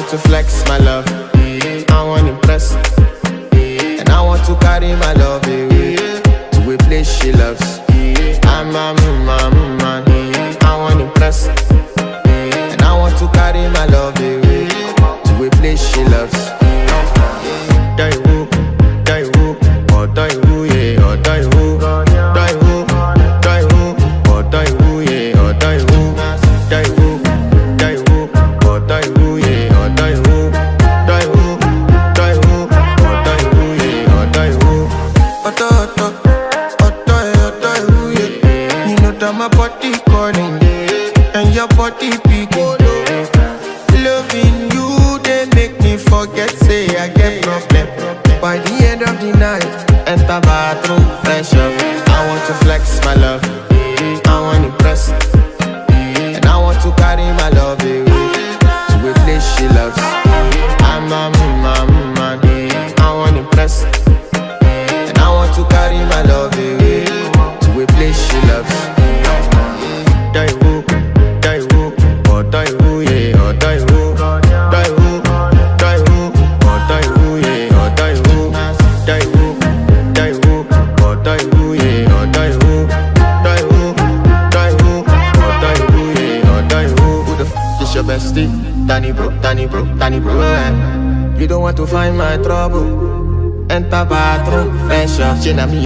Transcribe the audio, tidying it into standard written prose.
want to flex my love, I want impress, and I want to carry my love away to a place she loves. I'm a man, I want impress, and I want to carry my love away to a place she loves. Die who, or die who, yeah, or die who, die who, or die who, yeah, or die who, die who, or die who, yeah, or die who, or die who, yeah, or die who. You know that my body calling and your body picking. Loving you, they make me forget, say I get problem. By the end of the night, enter bathroom, fresh up. I want to flex my love, I want impress, and I want to carry my love away to a place she loves. I'm a man, I want impress, and I want to carry my love away to a place she loves. Die who, or die who, yeah, or die who, die who, or die who, yeah, or die who, die who, or die who, yeah, or die who, or die who, yeah, or die who. Who the f is your bestie? Danny bro, eh? You don't want to find my trouble. Enter bathroom, fresh up, she na me.